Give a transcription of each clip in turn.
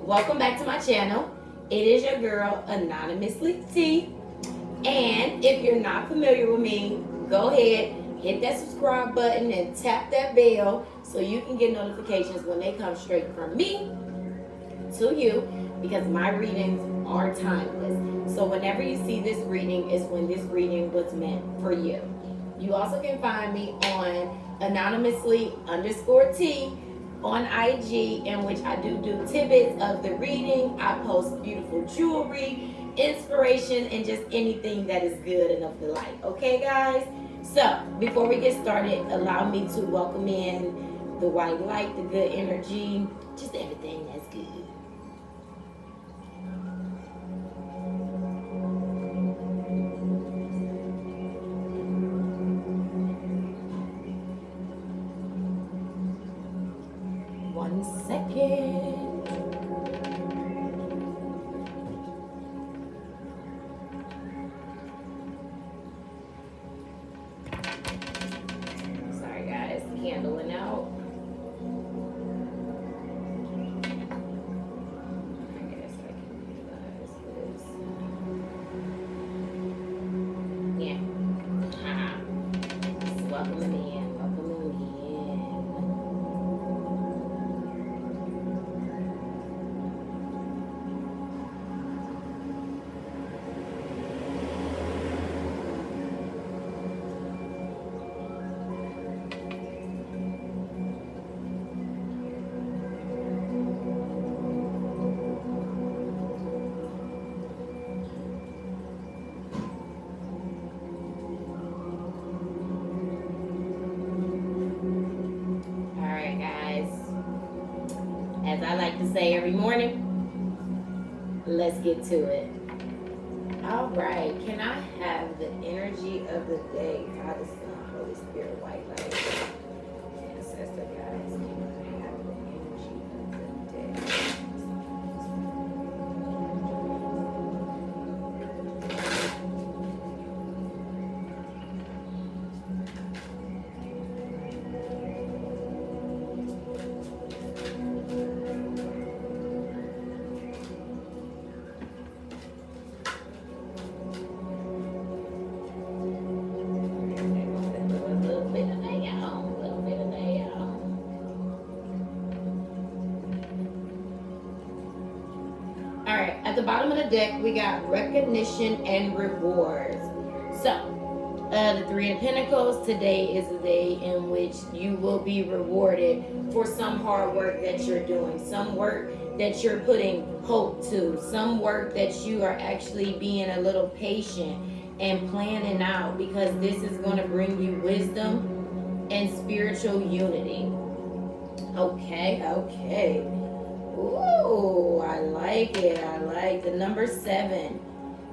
welcome back to my channel. It is your girl, Anonymously T. And if you're not familiar with me, go ahead, hit that subscribe button and tap that bell so you can get notifications when they come straight from me to you, because my readings are timeless. So whenever you see this reading is when this reading was meant for you. You also can find me on anonymously_T on IG, in which I do tidbits of the reading. I post beautiful jewelry, inspiration, and just anything that is good and of the light. Okay, guys? So before we get started, allow me to welcome in the white light, the good energy, just everything that's good. One second. Sorry guys, candle went out. I guess I can utilize this. Yeah. Just welcome them in. Welcome them in. As I like to say every morning, let's get to it. All right, can I have the energy of the day? God, the Son, Holy Spirit, white light, ancestor guys, can I have the energy of the day? Alright, at the bottom of the deck, we got recognition and rewards. So, the Three of Pentacles, today is a day in which you will be rewarded for some hard work that you're doing, some work that you're putting hope to, some work that you are actually being a little patient and planning out, because this is going to bring you wisdom and spiritual unity. Okay. Ooh, I like it. I like the number 7.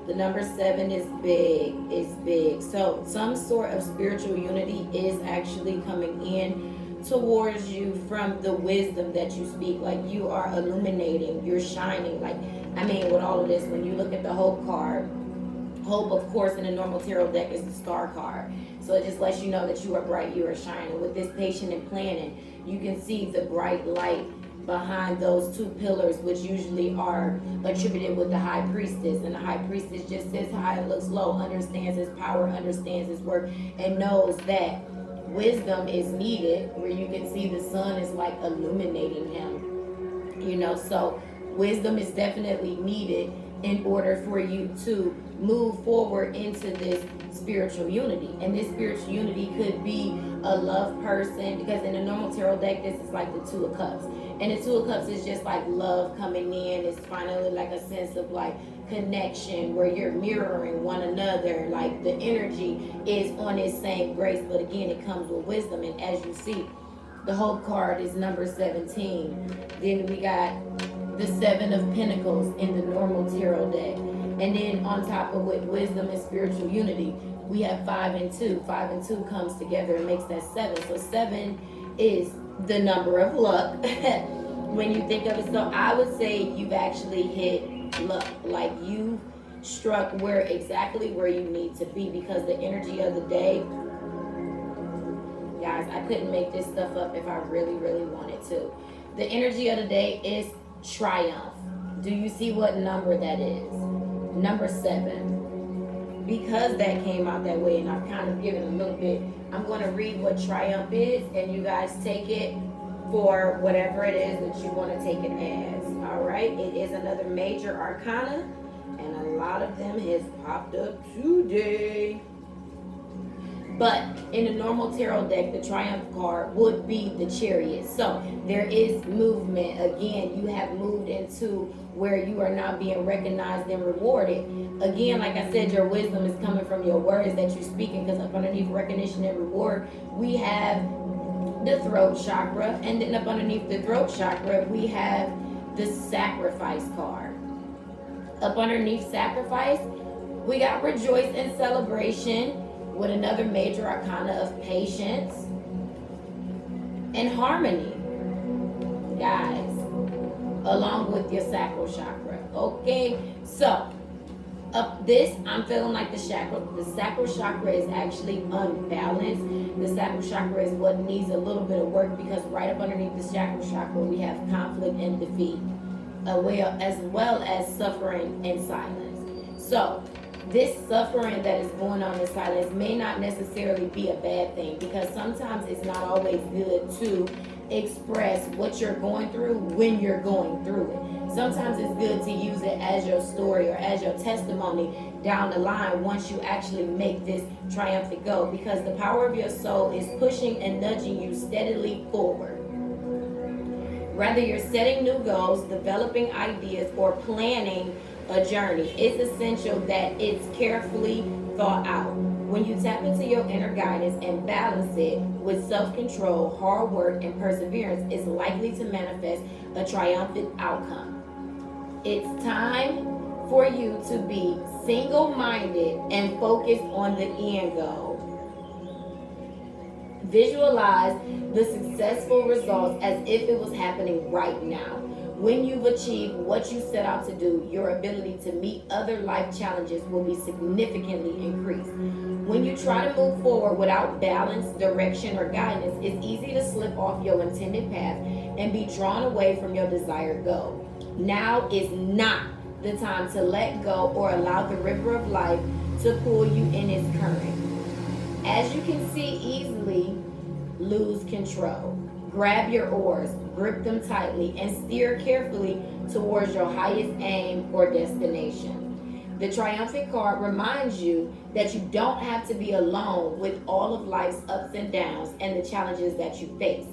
The number 7 is big. It's big. So some sort of spiritual unity is actually coming in towards you from the wisdom that you speak. Like, you are illuminating, you're shining. Like, I mean, with all of this, when you look at the hope card, hope, of course, in a normal tarot deck is the star card. So it just lets you know that you are bright, you are shining. With this patient and planning, you can see the bright light behind those two pillars, which usually are attributed with the high priestess. And the high priestess just sits high and looks low, understands his power, understands his work, and knows that wisdom is needed, where you can see the sun is like illuminating him. So wisdom is definitely needed in order for you to move forward into this spiritual unity. And this spiritual unity could be a love person, because in a normal tarot deck, this is like the Two of Cups. And the Two of Cups is just like love coming in. It's finally like a sense of like connection where you're mirroring one another. Like the energy is on this same grace, but again, it comes with wisdom. And as you see, the Hope card is number 17. Then we got the 7 of Pentacles in the normal tarot deck. And then on top of with wisdom and spiritual unity, we have 5 and 2. 5 and 2 comes together and makes that 7. So 7 is the number of luck when you think of it. So I would say you've actually hit luck. Like, you struck exactly where you need to be, because the energy of the day, guys, I couldn't make this stuff up if I really, really wanted to. The energy of the day is triumph. Do you see what number that is? Number 7. Because that came out that way, and I've kind of given a little bit, I'm going to read what triumph is, and you guys take it for whatever it is that you want to take it as. All right, it is another major arcana, and a lot of them has popped up today. But in a normal tarot deck, the Triumph card would be the Chariot. So there is movement. Again, you have moved into where you are now being recognized and rewarded. Again, like I said, your wisdom is coming from your words that you're speaking, because up underneath recognition and reward, we have the throat chakra. And then up underneath the throat chakra, we have the sacrifice card. Up underneath sacrifice, we got rejoice and celebration, with another major arcana of patience and harmony, guys, along with your sacral chakra. Okay, so up this, I'm feeling like the sacral chakra is actually unbalanced. The sacral chakra is what needs a little bit of work, because right up underneath the sacral chakra, we have conflict and defeat, as well as suffering and silence. So this suffering that is going on in silence may not necessarily be a bad thing, because sometimes it's not always good to express what you're going through when you're going through it. Sometimes it's good to use it as your story or as your testimony down the line once you actually make this triumphant go, because the power of your soul is pushing and nudging you steadily forward. Whether you're setting new goals, developing ideas, or planning a journey, it's essential that it's carefully thought out. When you tap into your inner guidance and balance it with self-control, hard work, and perseverance, it's likely to manifest a triumphant outcome. It's time for you to be single-minded and focused on the end goal. Visualize the successful results as if it was happening right now. When you've achieved what you set out to do, your ability to meet other life challenges will be significantly increased. When you try to move forward without balance, direction, or guidance, it's easy to slip off your intended path and be drawn away from your desired goal. Now is not the time to let go or allow the river of life to pull you in its current. As you can see, easily lose control. Grab your oars, grip them tightly, and steer carefully towards your highest aim or destination. The triumphant card reminds you that you don't have to be alone with all of life's ups and downs and the challenges that you face.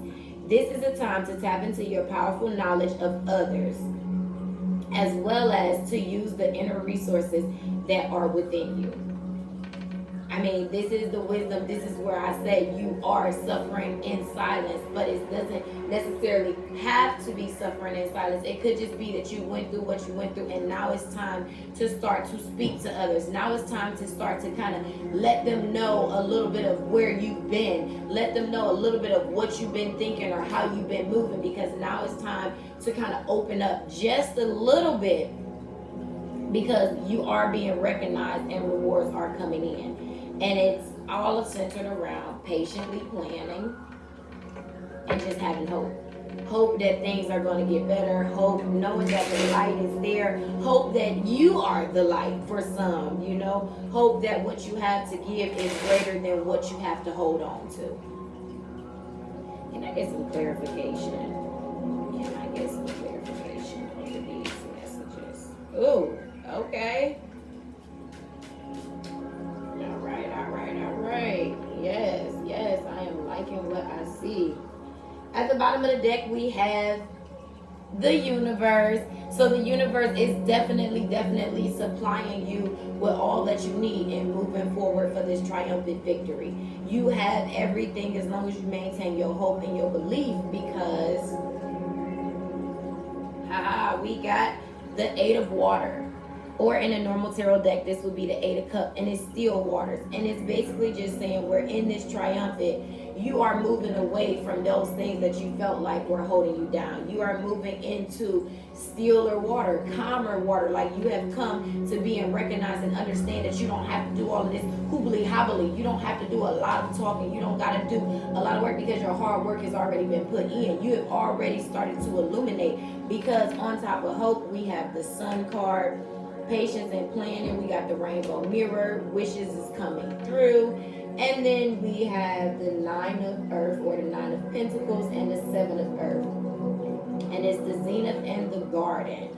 This is a time to tap into your powerful knowledge of others, as well as to use the inner resources that are within you. I mean, this is the wisdom. This is where I say you are suffering in silence, but it doesn't necessarily have to be suffering in silence. It could just be that you went through what you went through, and now it's time to start to speak to others. Now it's time to start to kind of let them know a little bit of where you've been. Let them know a little bit of what you've been thinking or how you've been moving, because now it's time to kind of open up just a little bit, because you are being recognized and rewards are coming in. And it's all centered around patiently planning and just having hope. Hope that things are going to get better. Hope knowing that the light is there. Hope that you are the light for some, you know. Hope that what you have to give is greater than what you have to hold on to. Can I get some clarification? Can I get some clarification over these messages? Ooh, okay. Right. Yes, I am liking what I see. At the bottom of the deck, we have the universe. So the universe is definitely supplying you with all that you need in moving forward for this triumphant victory. You have everything as long as you maintain your hope and your belief, because we got the 8 of water. Or in a normal tarot deck, this would be the Eight of Cups, and it's still waters. And it's basically just saying we're in this triumphant. You are moving away from those things that you felt like were holding you down. You are moving into stiller water, calmer water. Like you have come to be and recognize and understand that you don't have to do all of this hoobly hobbly. You don't have to do a lot of talking. You don't got to do a lot of work because your hard work has already been put in. You have already started to illuminate, because on top of hope, we have the Sun card. Patience and planning, we got the rainbow mirror, wishes is coming through, and then we have the Nine of Earth, or the Nine of Pentacles, and the Seven of Earth, and it's the Zenith and the Garden.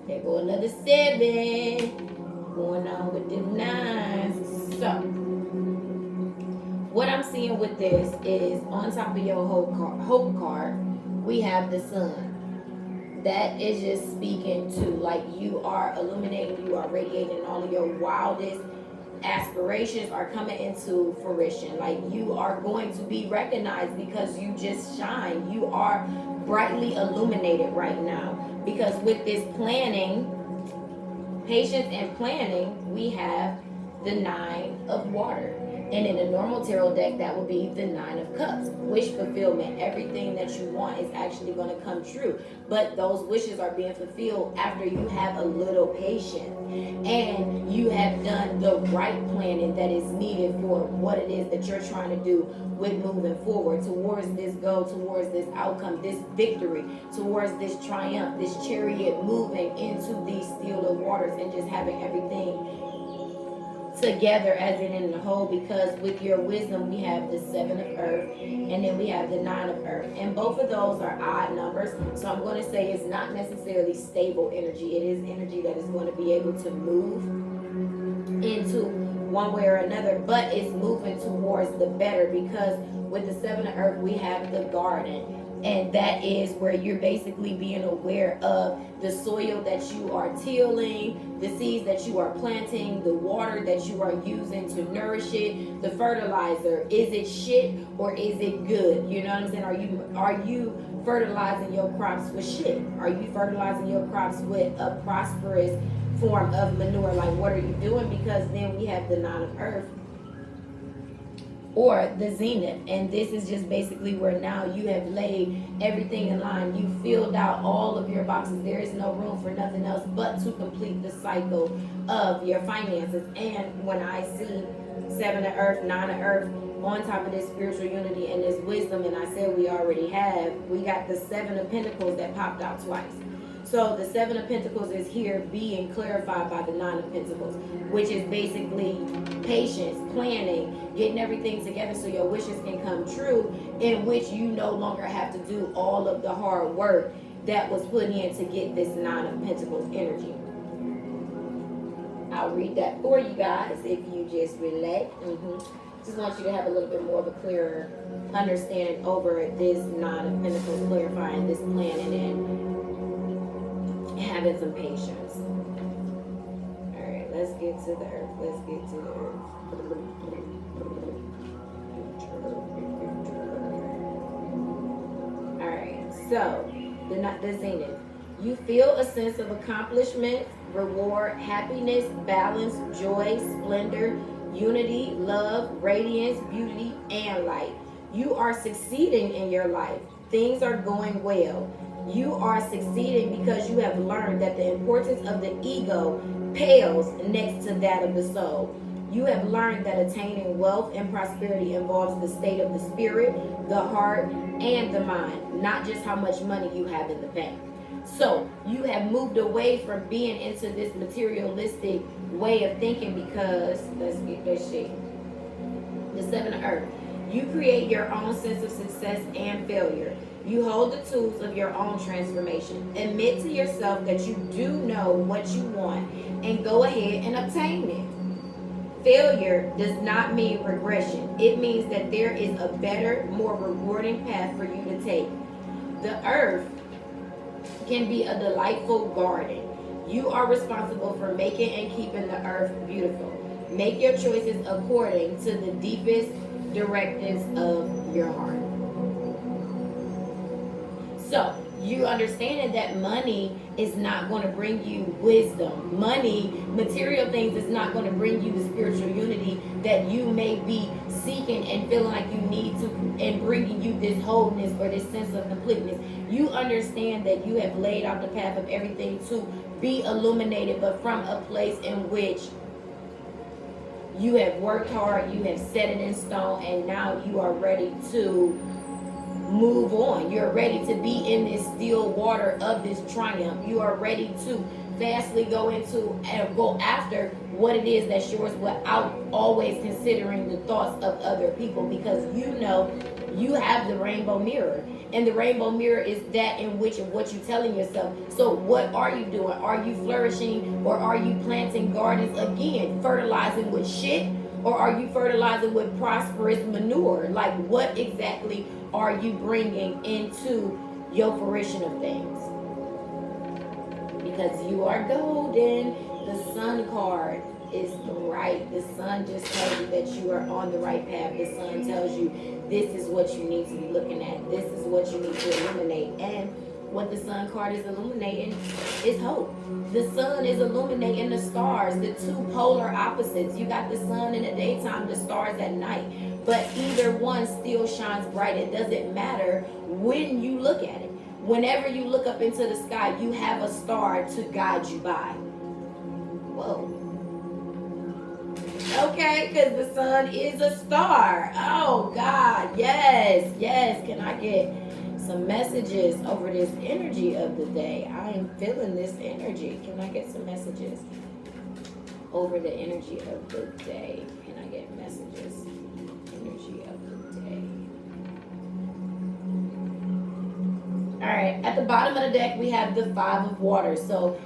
There go another 7 going on with the 9s. So what I'm seeing with this is on top of your hope card, we have the Sun. That is just speaking to, like, you are illuminating, you are radiating, all of your wildest aspirations are coming into fruition. Like, you are going to be recognized because you just shine. You are brightly illuminated right now. Because with this planning, patience and planning, we have the Nine of Water. And in a normal tarot deck, that would be the Nine of Cups. Wish fulfillment. Everything that you want is actually going to come true. But those wishes are being fulfilled after you have a little patience. And you have done the right planning that is needed for what it is that you're trying to do with moving forward towards this goal, towards this outcome, this victory, towards this triumph, this chariot moving into these stiller waters and just having everything together as in the whole. Because with your wisdom, we have the Seven of Earth, and then we have the Nine of Earth, and both of those are odd numbers. So I'm going to say it's not necessarily stable energy. It is energy that is going to be able to move into one way or another, but it's moving towards the better. Because with the Seven of Earth, we have the Garden. And that is where you're basically being aware of the soil that you are tilling, the seeds that you are planting, the water that you are using to nourish it, the fertilizer. Is it shit or is it good? You know what I'm saying? Are you fertilizing your crops with shit? Are you fertilizing your crops with a prosperous form of manure? Like, what are you doing? Because then we have the Nine of Earth, or the Zenith, and this is just basically where now you have laid everything in line. You filled out all of your boxes. There is no room for nothing else but to complete the cycle of your finances. And when I see Seven of Earth, Nine of Earth on top of this spiritual unity and this wisdom, and I said we already have, we got the Seven of Pentacles that popped out twice. So the Seven of Pentacles is here being clarified by the Nine of Pentacles, which is basically patience, planning, getting everything together so your wishes can come true, in which you no longer have to do all of the hard work that was put in to get this Nine of Pentacles energy. I'll read that for you guys if you just relax. Just want you to have a little bit more of a clearer understanding over this Nine of Pentacles, clarifying this planning and having some patience. All right, let's get to the Earth. Let's get to the Earth. All right, so the Zenith. You feel a sense of accomplishment, reward, happiness, balance, joy, splendor, unity, love, radiance, beauty, and light. You are succeeding in your life. Things are going well. You are succeeding because you have learned that the importance of the ego pales next to that of the soul. You have learned that attaining wealth and prosperity involves the state of the spirit, the heart, and the mind, not just how much money you have in the bank. So you have moved away from being into this materialistic way of thinking, because, let's get this shit, the Seven of Earth. You create your own sense of success and failure. You hold the tools of your own transformation. Admit to yourself that you do know what you want and go ahead and obtain it. Failure does not mean regression. It means that there is a better, more rewarding path for you to take. The earth can be a delightful garden. You are responsible for making and keeping the earth beautiful. Make your choices according to the deepest directives of your heart. So you understanding that money is not going to bring you wisdom. Money, material things is not going to bring you the spiritual unity that you may be seeking and feeling like you need to, and bringing you this wholeness or this sense of completeness. You understand that you have laid out the path of everything to be illuminated, but from a place in which you have worked hard, you have set it in stone, and now you are ready to move on. You're ready to be in this still water of this triumph. You are ready to vastly go into and go after what it is that's yours without always considering the thoughts of other people, because you know you have the rainbow mirror, and the rainbow mirror is that in which of what you're telling yourself. So what are you doing? Are you flourishing, or are you planting gardens again, fertilizing with shit, or are you fertilizing with prosperous manure? Like, what exactly are you bringing into your fruition of things? Because you are golden. The sun card is right. The sun just tells you that you are on the right path. The sun tells you this is what you need to be looking at. This is what you need to illuminate. And what the sun card is illuminating is hope. The sun is illuminating the stars, the two polar opposites. You got the sun in the daytime, the stars at night. But either one still shines bright. It doesn't matter when you look at it. Whenever you look up into the sky, you have a star to guide you by. Whoa. Okay, because the sun is a star. Oh, God. Yes, yes. Can I get some messages over this energy of the day? I am feeling this energy. Can I get some messages over the energy of the day? Can I get messages? Energy of the day. All right, at the bottom of the deck, we have the 5 of water. So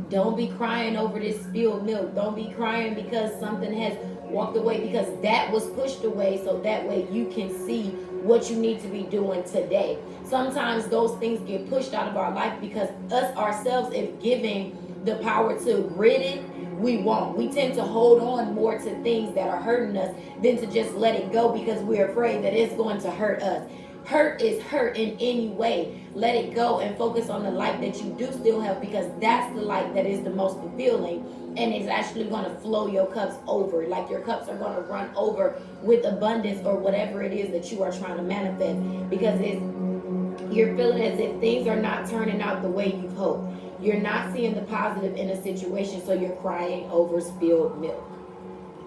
don't be crying over this spilled milk. Don't be crying because something has walked away, because that was pushed away so that way you can see what you need to be doing today. Sometimes those things get pushed out of our life because us ourselves, if giving the power to rid it, we won't. We tend to hold on more to things that are hurting us than to just let it go because we're afraid that it's going to hurt us. Hurt is hurt in any way. Let it go and focus on the light that you do still have, because that's the light that is the most fulfilling, and it's actually going to flow your cups over. Like your cups are going to run over with abundance or whatever it is that you are trying to manifest, because you're feeling as if things are not turning out the way you've hoped. You're not seeing the positive in a situation, so you're crying over spilled milk.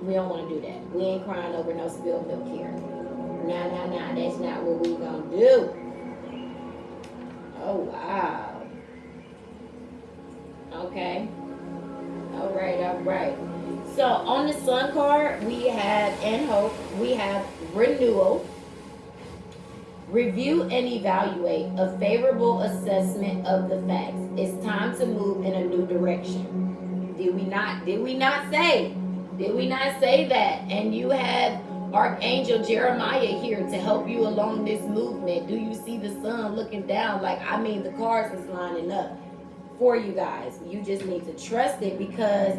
We don't want to do that. We ain't crying over no spilled milk here. Nah, that's not what we gonna do. Oh, wow. Okay. All right. So on the sun card, we have, and hope, we have renewal, review and evaluate, a favorable assessment of the facts. It's time to move in a new direction. Did we not say that? And you had Archangel Jeremiah here to help you along this movement. Do you see the sun looking down? The cards is lining up for you guys. You just need to trust it, because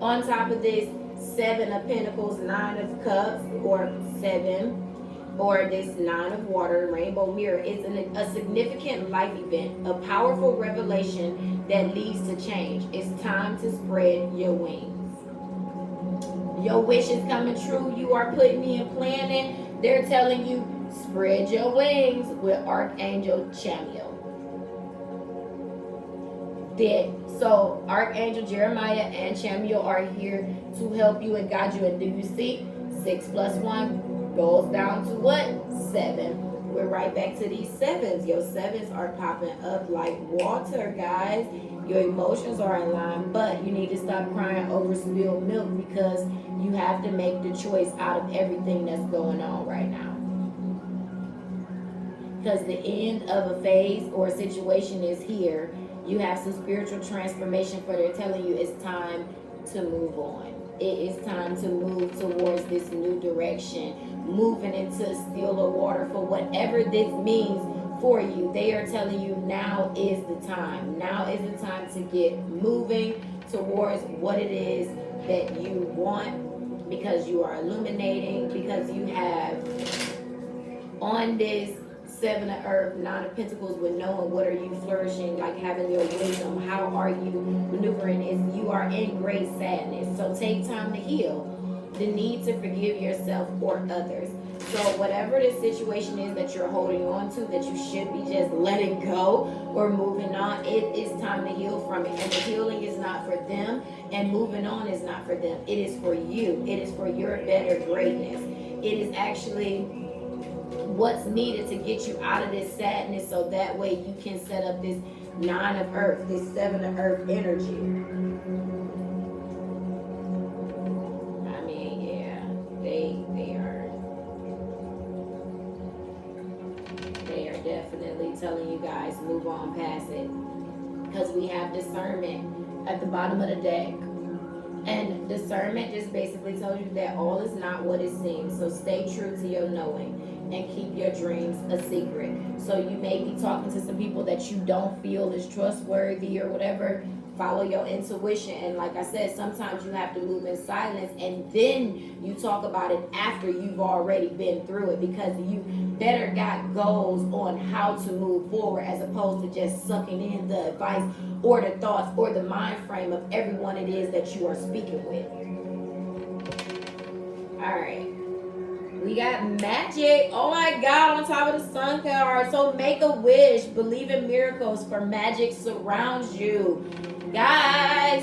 on top of this 7 of Pentacles, 9 of Cups, or 7, or this 9 of Water, rainbow mirror, is a significant life event, a powerful revelation that leads to change. It's time to spread your wings. Your wish is coming true. You are putting in planning. They're telling you, spread your wings with Archangel Chamuel. So Archangel Jeremiah and Chamuel are here to help you and guide you. And do you see 6 plus 1 goes down to what? 7. We're right back to these 7s. Your 7s are popping up like water, guys. Your emotions are in line, but you need to stop crying over spilled milk, because you have to make the choice out of everything that's going on right now. Because the end of a phase or a situation is here. You have some spiritual transformation, for they're telling you it's time to move on. It is time to move towards this new direction, moving into stiller water for whatever this means for you. They are telling you now is the time. Now is the time to get moving towards what it is that you want, because you are illuminating, because you have on this Seven of Earth, Nine of Pentacles with knowing what are you flourishing, like having your wisdom. How are you maneuvering? Is you are in great sadness. So take time to heal. The need to forgive yourself or others. So whatever the situation is that you're holding on to, that you should be just letting go or moving on, it is time to heal from it. And the healing is not for them, and moving on is not for them. It is for you. It is for your better greatness. It is actually what's needed to get you out of this sadness, so that way you can set up this Nine of Earth, this Seven of Earth energy. They are definitely telling you guys move on past it, because we have discernment at the bottom of the deck, and discernment just basically tells you that all is not what it seems. So stay true to your knowing and keep your dreams a secret. So you may be talking to some people that you don't feel is trustworthy or whatever. Follow your intuition. And like I said, sometimes you have to move in silence, and then you talk about it after you've already been through it, because you better got goals on how to move forward, as opposed to just sucking in the advice or the thoughts or the mind frame of everyone it is that you are speaking with. All right. We got magic. Oh my God, on top of the sun card. So make a wish. Believe in miracles, for magic surrounds you. Guys,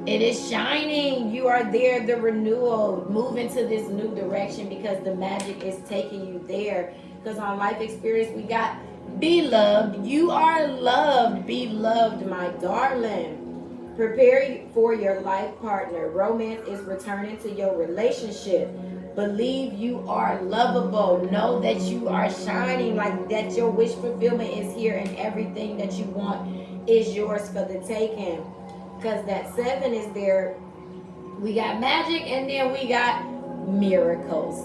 it is shining. You are there, the renewal. Move into this new direction, because the magic is taking you there. Because on life experience, we got be loved. You are loved. Be loved, my darling. Prepare for your life partner. Romance is returning to your relationship. Believe you are lovable. Know that you are shining, like that your wish fulfillment is here, and everything that you want is yours for the taking. Because that seven is there. We got magic, and then we got miracles.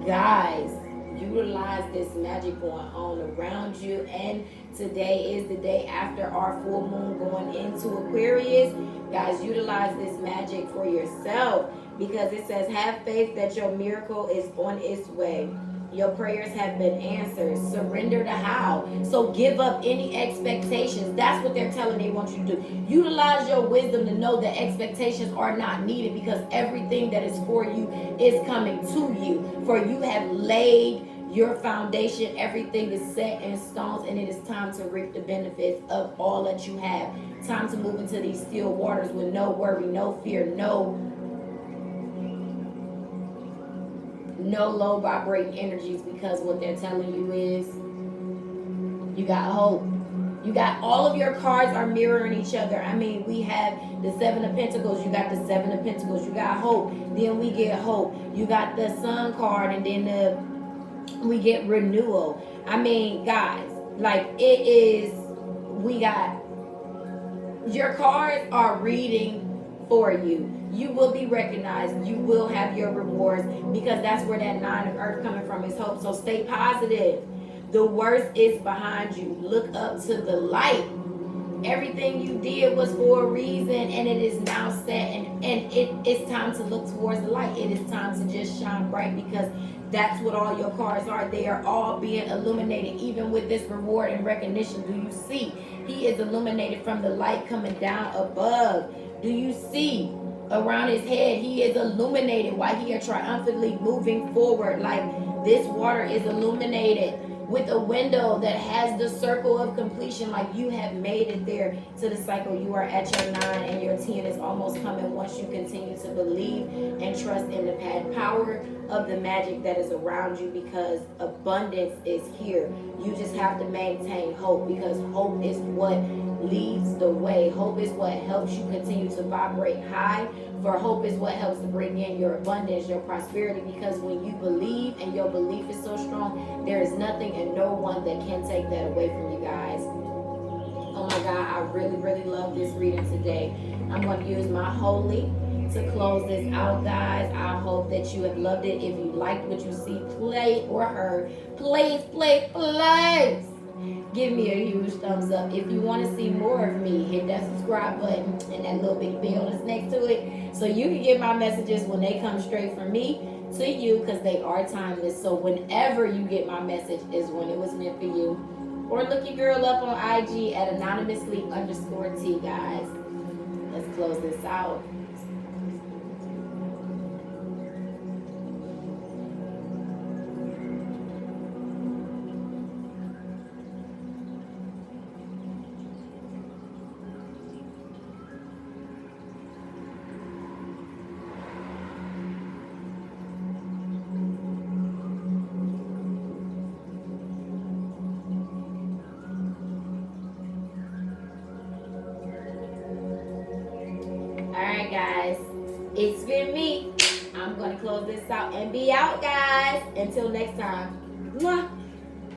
Guys, utilize this magic going on around you. And today is the day after our full moon going into Aquarius. Guys, utilize this magic for yourself, because it says have faith that your miracle is on its way. Your prayers have been answered. Surrender to how. So give up any expectations. That's what they're telling they want you to do. Utilize your wisdom to know that expectations are not needed, because everything that is for you is coming to you. For you have laid your foundation. Everything is set in stones, and it is time to reap the benefits of all that you have. Time to move into these still waters with no worry, no fear, no low vibrating energies, because what they're telling you is you got hope. You got all of your cards are mirroring each other. I mean, we have the Seven of Pentacles. You got the Seven of Pentacles. You got hope. Then we get hope. You got the Sun card, and then we get renewal. I mean, guys, like it is, we got your cards are reading for you. You will be recognized. You will have your rewards, because that's where that Nine of Earth coming from is hope. So stay positive. The worst is behind you. Look up to the light. Everything you did was for a reason, and it is now set, and it's time to look towards the light. It is time to just shine bright, because that's what all your cards are. They are all being illuminated, even with this reward and recognition. Do you see? He is illuminated from the light coming down above. Do you see? Around his head, he is illuminated while he is triumphantly moving forward. Like this water is illuminated with a window that has the circle of completion, like you have made it there to the cycle. You are at your 9, and your 10 is almost coming once you continue to believe and trust in the power of the magic that is around you, because abundance is here. You just have to maintain hope, because hope is what leads the way. Hope is what helps you continue to vibrate high. For hope is what helps to bring in your abundance, your prosperity, because when you believe and your belief is so strong, there is nothing and no one that can take that away from you guys. Oh my God, I really, really love this reading today. I'm going to use my holy to close this out, guys. I hope that you have loved it. If you liked what you see, played or heard, please Give me a huge thumbs up. If you want to see more of me, hit that subscribe button and that little big bell that's next to it, so you can get my messages when they come straight from me to you, because they are timeless. So whenever you get my message is when it was meant for you. Or look your girl up on IG at anonymously_T, guys. Let's close this out. Alright, guys. It's been me. I'm going to close this out and be out, guys. Until next time. Mwah.